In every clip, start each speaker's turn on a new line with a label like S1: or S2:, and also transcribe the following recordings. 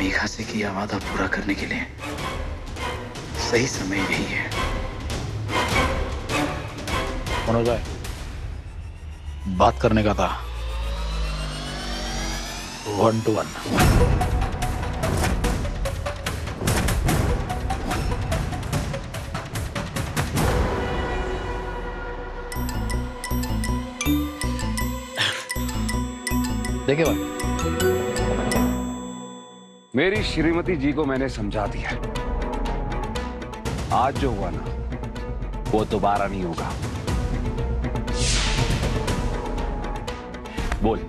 S1: मेघा से किया वादा पूरा करने के लिए सही समय यही है।
S2: मनोज भाई, बात करने का था 1 to 1। देखिए भाई,
S3: मेरी श्रीमती जी को मैंने समझा दिया। आज जो हुआ ना वो दोबारा नहीं होगा। बोल।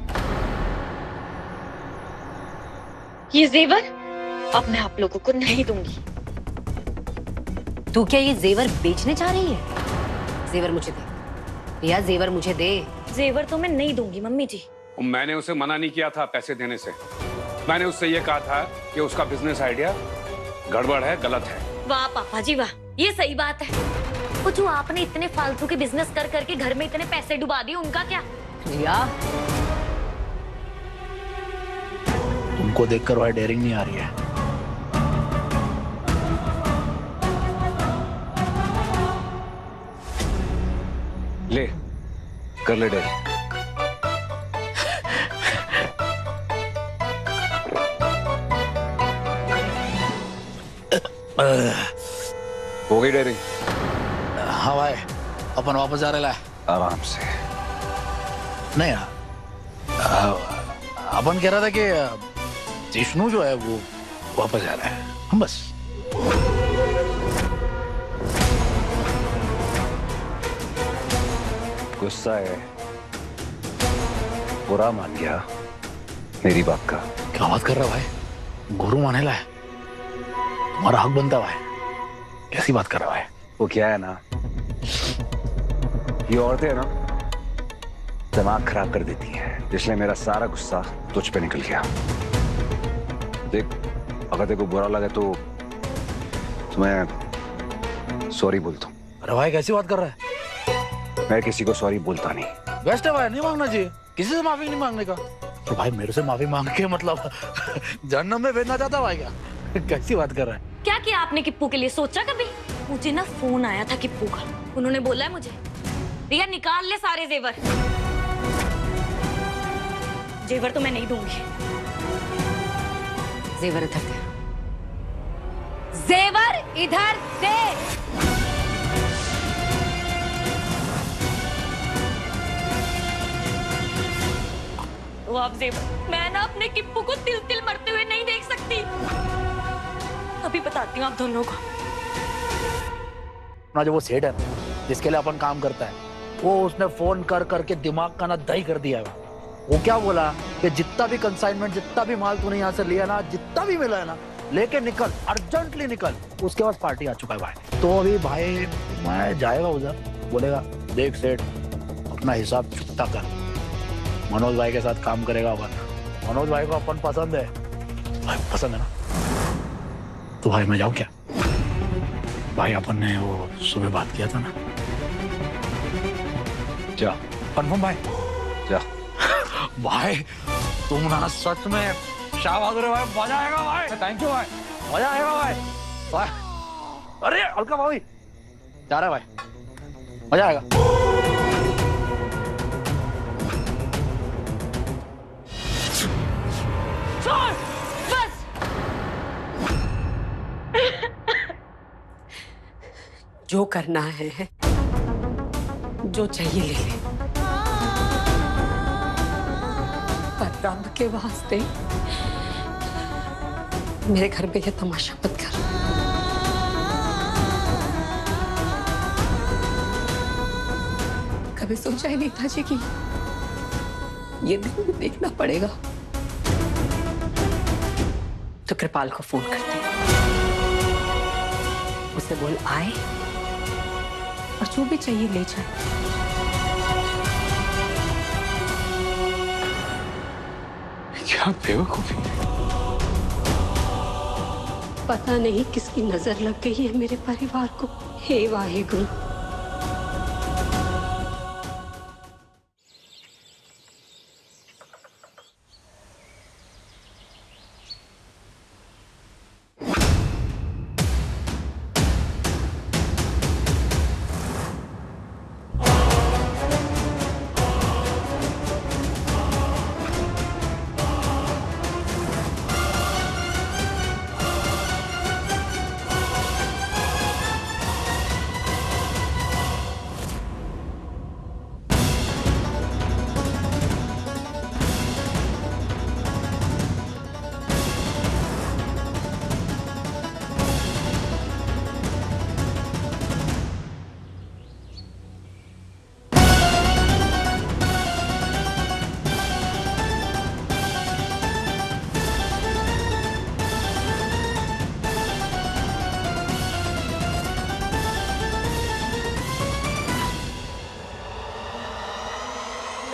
S4: ये जेवर अब मैं आप लोगों को नहीं दूंगी।
S5: तू क्या ये जेवर बेचने जा रही है? जेवर मुझे दे रिया, जेवर मुझे दे।
S4: जेवर तो मैं नहीं दूंगी मम्मी जी।
S3: मैंने उसे मना नहीं किया था पैसे देने से। मैंने उससे ये कहा था कि उसका बिजनेस आइडिया गड़बड़ है, गलत है।
S4: वाह पापा जी वाह, ये सही बात है। वो जो आपने इतने फालतू के बिजनेस कर करके घर में इतने पैसे डुबा दिए, उनका क्या?
S5: रिया,
S2: तुमको देखकर भाई डेयरिंग नहीं आ रही है।
S3: ले कर ले डेयरिंग। हो गई डेयरिंग?
S2: हाँ भाई, अपन वापस जा रहे हैं।
S3: आराम से।
S2: नहीं यार, अपन कह रहा था कि जिष्णु जो है वो वापस जा रहा है। हम बस
S3: गुस्सा है, बुरा मान गया मेरी बात का।
S2: क्या बात कर रहा भाई? गुरु माने ला है, तुम्हारा हक बनता भाई। कैसी बात कर रहा भाई?
S3: वो क्या है ना, ये औरतें है ना दिमाग खराब कर देती हैं, इसलिए मेरा सारा गुस्सा तुझ पे निकल गया। देख, अगर तेरे को बुरा लगे तो मैं सॉरी बोलता हूँ।
S2: अरे भाई कैसी बात कर रहा है?
S3: मैं किसी को सॉरी बोलता नहीं।
S2: बेस्ट है भाई, नहीं मांगना चाहिए, किसी से माफी नहीं मांगने का। तो भाई मेरे से माफी मांग के मतलब जहन्नम में भेजना चाहता भाई क्या? कैसी बात कर रहा है?
S4: क्या किया आपने किप्पू के लिए, सोचा कभी? मुझे ना फोन आया था किप्पू का, उन्होंने बोला है मुझे रिया निकाल ले सारे जेवर। जेवर तो मैं नहीं दूंगी।
S5: जेवर इधर दे, जेवर इधर दे।
S4: तो आप जेवर, मैं ना अपने किप्पू को तिल तिल मरते हुए नहीं देख सकती। अभी बताती हूँ आप दोनों को।
S2: ना जो वो सेठ है जिसके लिए अपन काम करता है, वो उसने फोन कर करके दिमाग का ना दही कर दिया है। वो क्या बोला कि जितना भी कंसाइनमेंट, जितना भी माल तूने यहाँ से लिया ना, जितना भी मिला है ना, लेके निकल, अर्जेंटली निकल। उसके बाद पार्टी आ चुका है भाई। तो अभी भाई मैं जाएगा उधर, बोलेगा देख सेठ अपना हिसाब चुकता कर, मनोज भाई के साथ काम करेगा अपन। मनोज भाई को अपन पसंद है भाई, पसंद है ना? तो भाई मैं जाऊँ क्या? भाई अपन ने वो सुबह बात किया था ना।
S3: जा।
S2: कन्फर्म भाई?
S3: जा।
S2: भाई तुम ना सच में शाबाश रे भाई, मजा आएगा भाई। थैंक यू भाई, मजा आएगा भाई। भाई अरे हल्का भाई जा रहा है भाई, मजा आएगा।
S4: बस
S5: जो करना है, जो चाहिए ले ले, पर रब के वास्ते मेरे घर पे ये तमाशा मत कर। कभी सोचा ही नहीं था जी कि ये दिन भी देखना पड़ेगा। तो कृपाल को फोन करते, उसे बोल आए और जो भी चाहिए ले जाए।
S3: क्या बेवकूफी।
S5: पता नहीं किसकी नजर लग गई है मेरे परिवार को। हे वाहेगुरु।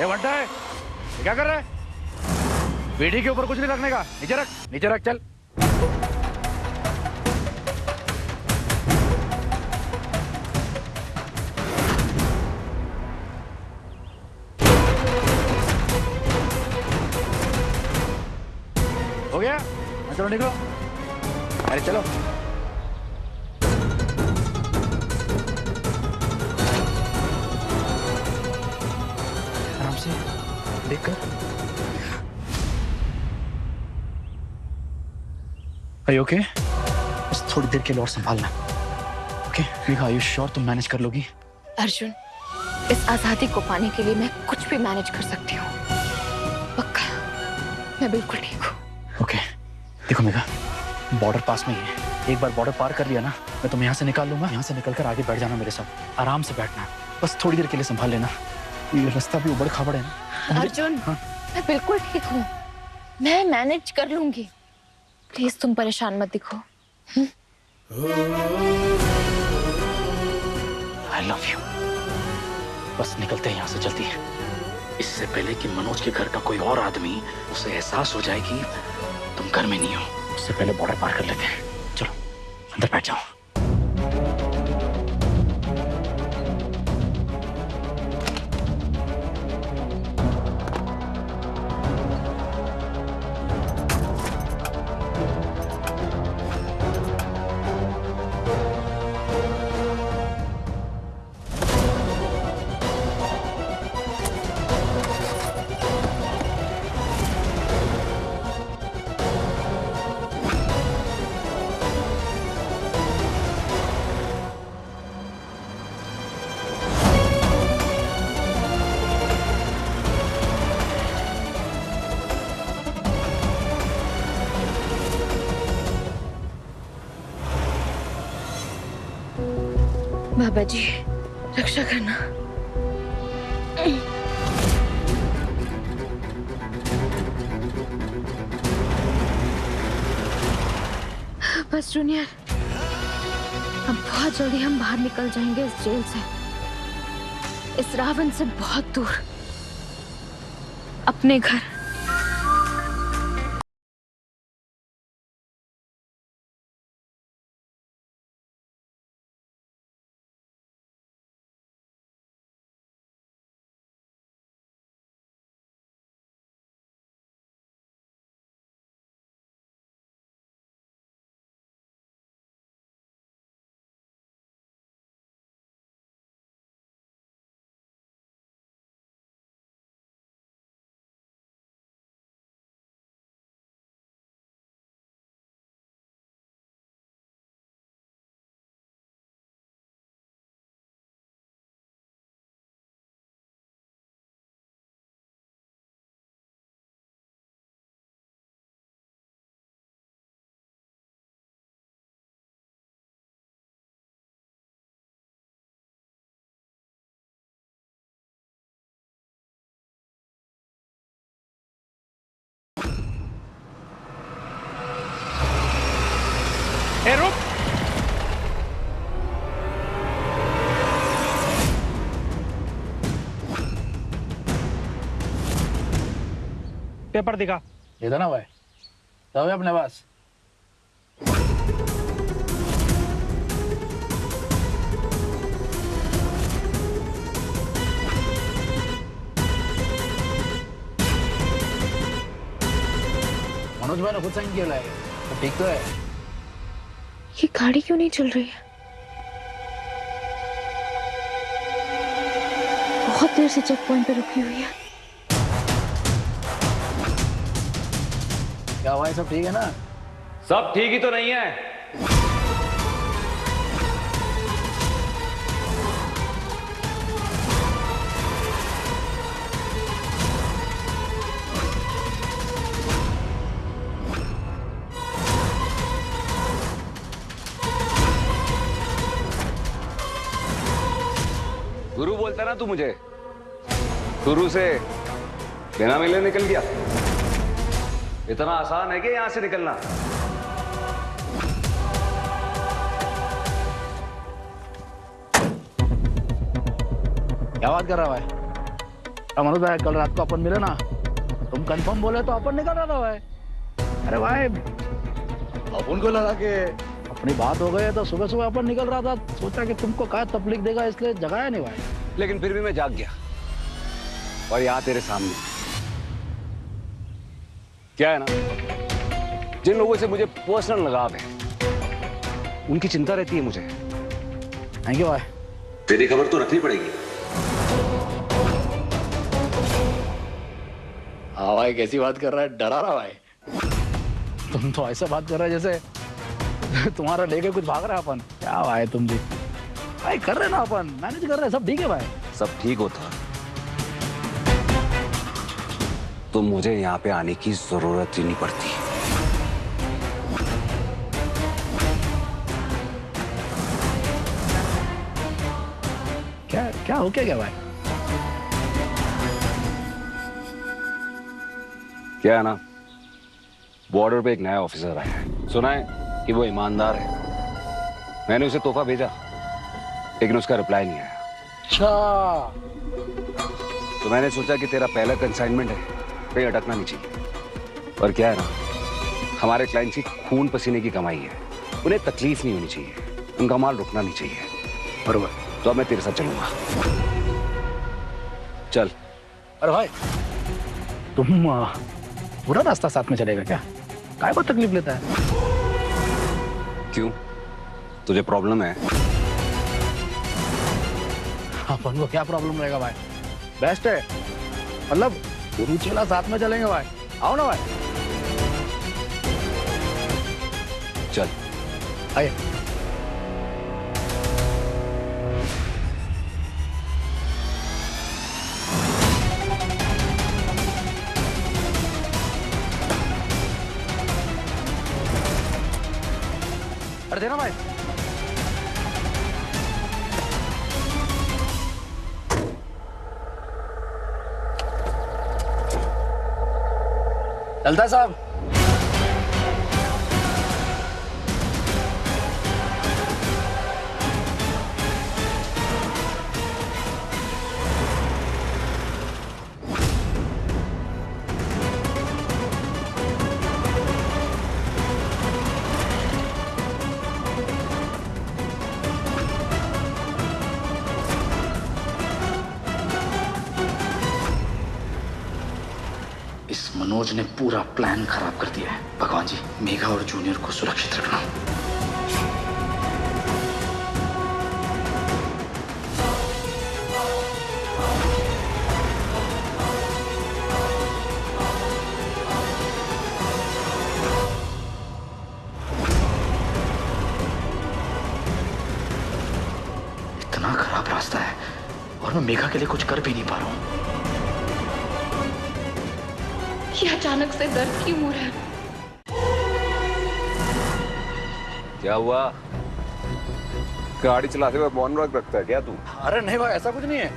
S2: बंटा है, ये क्या कर रहा है? पीढ़ी के ऊपर कुछ नहीं रखने का। नीचे रख, चल। हो गया? चलो निकलो। अरे चलो। आराम से देखकर। Are you okay? बस थोड़ी देर के लिए और संभालना। Okay, Megha, are you sure तुम मैनेज कर लोगी?
S4: अर्जुन, इस आजादी को पाने के लिए मैं कुछ भी मैनेज कर सकती हूँ। पक्का, मैं बिल्कुल ठीक हूँ।
S2: ओके, देखो मेघा, बॉर्डर पास में ही है। एक बार बॉर्डर पार कर लिया ना, मैं तुम्हें यहाँ से निकाल लूंगा। यहाँ से निकलकर आगे बैठ जाना मेरे साथ। आराम से बैठना, बस थोड़ी देर के लिए संभाल लेना। ये रास्ता भी उबड़ खाबड़ है ना।
S4: अर्जुन,
S2: हाँ?
S4: मैं बिल्कुल ठीक हूँ। मैं मैनेज कर लूंगी। प्लीज तुम परेशान मत दिखो।
S2: I love you। बस निकलते हैं यहाँ से जल्दी, इससे पहले कि मनोज के घर का कोई और आदमी उसे एहसास हो जाए कि तुम घर में नहीं हो। उससे पहले बॉर्डर पार कर लेते हैं। चलो अंदर बैठ जाओ।
S4: बाबा जी, रक्षा करना। बस जूनियर, अब बहुत जल्दी हम बाहर निकल जाएंगे इस जेल से, इस रावण से बहुत दूर, अपने घर।
S2: ए रुक! पेपर दिखा। ये था ना भाई, तब अपने पास। मनोज भाई ने खुद साइन किया है, तो ठीक तो है।
S4: ये गाड़ी क्यों नहीं चल रही है? बहुत देर से चेक पॉइंट पे रुकी हुई है।
S2: क्या भाई, सब ठीक है ना?
S3: सब ठीक ही तो नहीं है। गुरु बोलता ना तू मुझे, शुरू से बिना मिले निकल गया। इतना आसान है कि यहां से निकलना?
S2: क्या बात कर रहा है? मनोज भाई कल रात को अपन मिले ना, तुम कंफर्म बोले तो अपन निकल रहा था भाई। अरे भाई अपन को लगा कि अपनी बात हो गई है तो सुबह सुबह अपन निकल रहा था, सोचा कि तुमको क्या तकलीफ देगा इसलिए जगाया नहीं भाई।
S3: लेकिन फिर भी मैं जाग गया और यहाँ तेरे सामने। क्या है ना, जिन लोगों से मुझे पर्सनल लगाव है उनकी चिंता रहती है मुझे।
S2: थैंक यू भाई।
S3: तेरी खबर तो रखनी पड़ेगी।
S2: हाँ भाई, कैसी बात कर रहा है, डरा रहा भाई। तुम तो ऐसा बात कर रहे हैं जैसे तुम्हारा लेके कुछ भाग रहा है अपन। क्या भाई तुम भी भाई, कर रहे ना अपन, मैनेज कर रहे हैं, सब ठीक है भाई।
S3: सब ठीक होता तो मुझे यहाँ पे आने की जरूरत ही नहीं पड़ती।
S2: क्या क्या हो क्या भाई?
S3: क्या है ना, बॉर्डर पे एक नया ऑफिसर आया है। सुना है कि वो ईमानदार है। मैंने उसे तोहफा भेजा लेकिन उसका रिप्लाई नहीं आया।
S2: अच्छा,
S3: तो मैंने सोचा कि तेरा पहला कंसाइनमेंट है, कहीं अटकना नहीं चाहिए। और क्या है ना, हमारे क्लाइंट की खून पसीने की कमाई है, उन्हें तकलीफ नहीं होनी चाहिए, उनका माल रुकना नहीं चाहिए।
S2: बरोबर।
S3: तो अब मैं तेरे साथ चलूंगा। चल।
S2: अरे भाई तुम पूरा रास्ता साथ में चलेगा क्या? काय को तकलीफ लेता है?
S3: क्यों, तुझे प्रॉब्लम है?
S2: अपन को क्या प्रॉब्लम रहेगा भाई, बेस्ट है। मतलब गुरु चेला साथ में चलेंगे भाई, आओ ना भाई।
S3: चल
S2: आइए। अरे देना भाई। चलता है साहब। इस मनोज ने पूरा प्लान खराब कर दिया है। भगवान जी, मेघा और जूनियर को सुरक्षित रखना। इतना खराब रास्ता है और मैं मेघा के लिए कुछ कर भी नहीं पा रहा हूँ।
S4: ये अचानक से दर्द क्यों हो रहा है?
S3: क्या हुआ, गाड़ी चलाते हुए मौन रखता है क्या तू?
S2: अरे नहीं भाई, ऐसा कुछ नहीं है।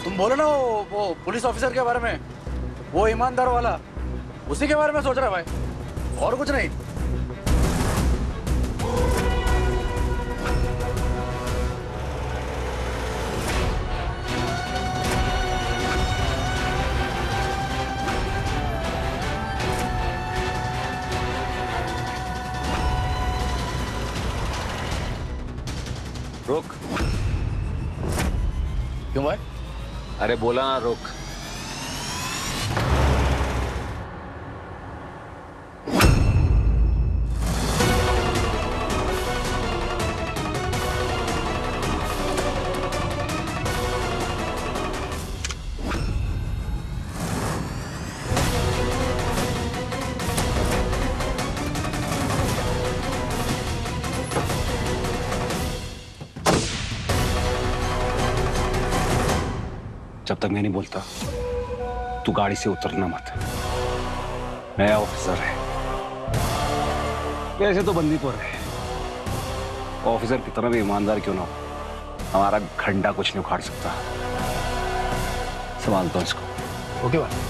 S2: तुम बोलो ना वो पुलिस ऑफिसर के बारे में, वो ईमानदार वाला, उसी के बारे में सोच रहा है भाई, और कुछ नहीं।
S3: रुक।
S2: क्यों भाई?
S3: अरे बोला ना रुक। जब तक मैं नहीं बोलता तू गाड़ी से उतरना मत। नया ऑफिसर है, वैसे तो बंदीपुर है, ऑफिसर कितना भी ईमानदार क्यों ना हो, हमारा घंटा कुछ नहीं उखाड़ सकता। संभालता हूं इसको।
S2: ओके भाई।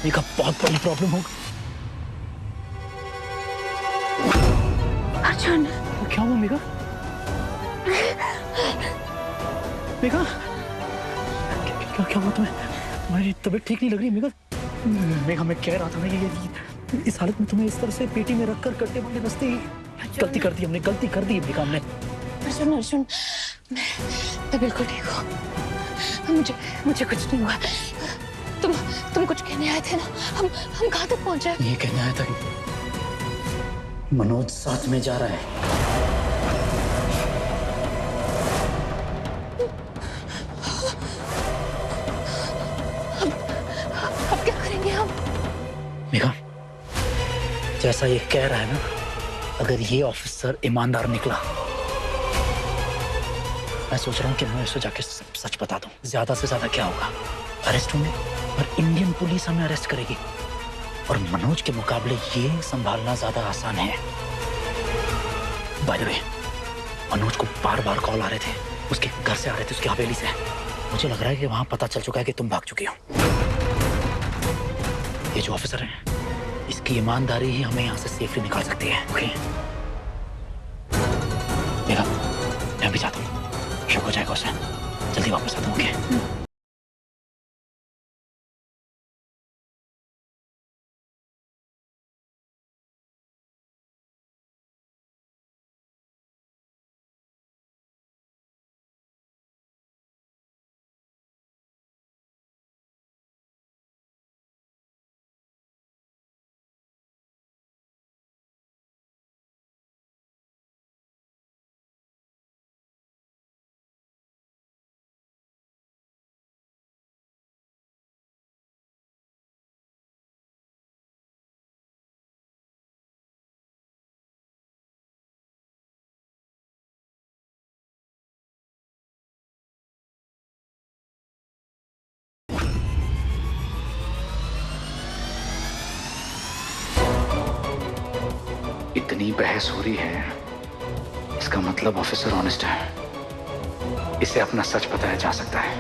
S2: मेघा बहुत बड़ी प्रॉब्लम होगी।
S4: अर्जुन,
S2: क्या हुआ मेघा? मेघा क्या हुआ तुम्हें? तुम्हारी तबीयत ठीक नहीं लग रही मेघा। मेघा मैं कह रहा था ना ये इस हालत में तुम्हें इस तरह से पेटी में रखकर कट्टे बंदे बसते ही गलती कर दी हमने, गलती कर दी मेघा हमने।
S4: अर्जुन, मैं बिल्कुल ठीक हूँ। मुझे कुछ नहीं हुआ। तुम कुछ कहने आए थे ना? हम कहाँ तक पहुँचे?
S2: ये कहने आया था कि मनोज साथ में जा रहा है।
S4: अब क्या करेंगे हम?
S2: मेघा जैसा ये कह रहा है ना, अगर ये ऑफिसर ईमानदार निकला, मैं सोच रहा हूँ कि मैं उसे जाके सच बता दूं। ज्यादा से ज्यादा क्या होगा? अरेस्ट होंगे और इंडियन पुलिस हमें अरेस्ट करेगी। और मनोज के मुकाबले ये संभालना ज्यादा आसान है। बाय द वे, मनोज को बार बार कॉल आ रहे थे, उसके घर से आ रहे थे, उसकी हवेली से। मुझे लग रहा है कि वहां पता चल चुका है कि तुम भाग चुकी हो। ये जो ऑफिसर है, इसकी ईमानदारी ही हमें यहाँ से सेफली निकाल सकती है। ओके मेघा, मैं भी चाहता हूँ शक हो जाएगा उसे, जल्दी वापस आता हूँ। ओके
S1: इतनी बहस हो रही है, इसका मतलब ऑफिसर ऑनेस्ट है। इसे अपना सच बताया जा सकता है।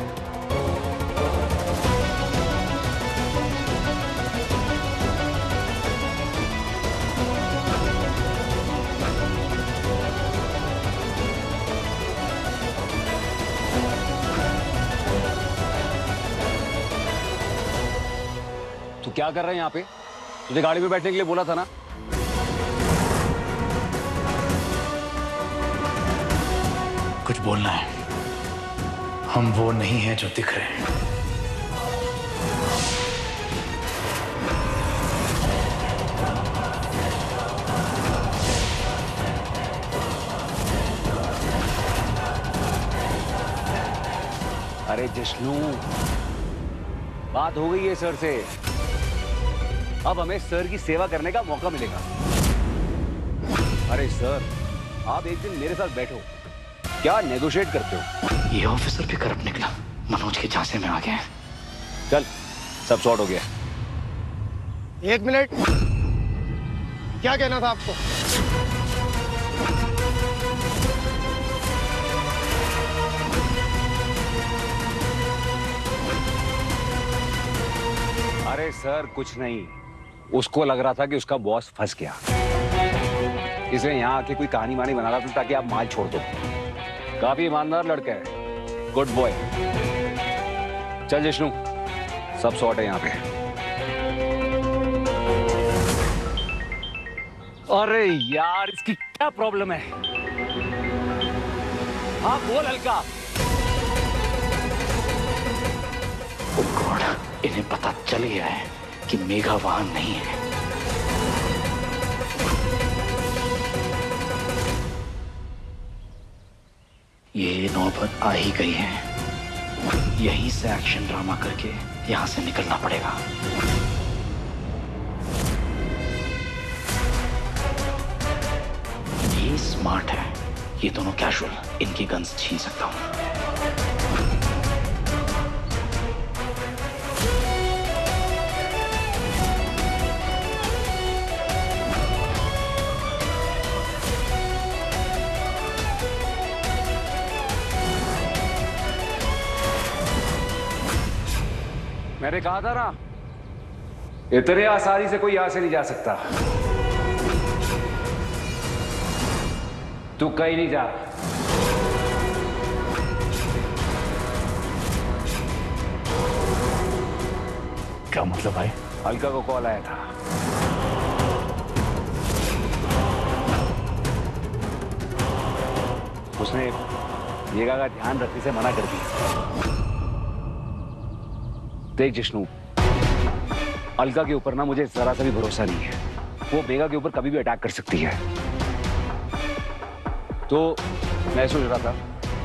S3: तू क्या कर रहा है यहाँ पे? तुझे गाड़ी में बैठने के लिए बोला था ना?
S2: कुछ बोलना है? हम वो नहीं हैं जो दिख रहे हैं।
S3: अरे जिष्णु, बात हो गई है सर से। अब हमें सर की सेवा करने का मौका मिलेगा। अरे सर, आप एक दिन मेरे साथ बैठो, क्या नेगोशिएट करते हो?
S1: ये ऑफिसर भी करप्ट निकला, मनोज के झांसे में आ गया।
S3: चल, सब सॉर्ट हो गया।
S6: एक मिनट, क्या कहना था आपको?
S3: अरे सर कुछ नहीं, उसको लग रहा था कि उसका बॉस फंस गया, इसलिए यहाँ आके कोई कहानी वानी बना रहा था ताकि आप माल छोड़ दो। काफी ईमानदार लड़का है, गुड बॉय। चल जिष्णु, सब सॉर्ट है यहाँ पे। अरे यार, इसकी क्या प्रॉब्लम है? हाँ बोल हल्का।
S1: ओह गॉड, इन्हें पता चल गया है कि मेघा वहां नहीं है। ये नौबत आ ही गई है। यहीं से एक्शन ड्रामा करके यहां से निकलना पड़ेगा। ये स्मार्ट है, ये दोनों कैजुअल, इनकी गन्स छीन सकता हूं।
S3: मैंने कहा था ना, इतने आसानी से कोई यहां से नहीं जा सकता। तू कहीं नहीं जा।
S2: क्या मतलब भाई?
S3: अलका को कॉल आया था। उसने येगा का ध्यान रखने से मना कर दिया। देख जिष्णु, अलका के ऊपर ना मुझे जरा सा भी भरोसा नहीं है। वो बेगा के ऊपर कभी भी अटैक कर सकती है। तो मैं सोच रहा था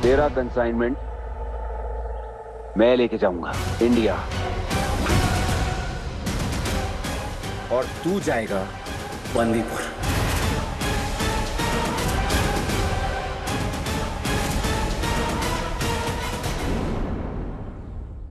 S3: तेरा कंसाइनमेंट मैं लेके जाऊंगा इंडिया, और तू जाएगा बंदीपुर।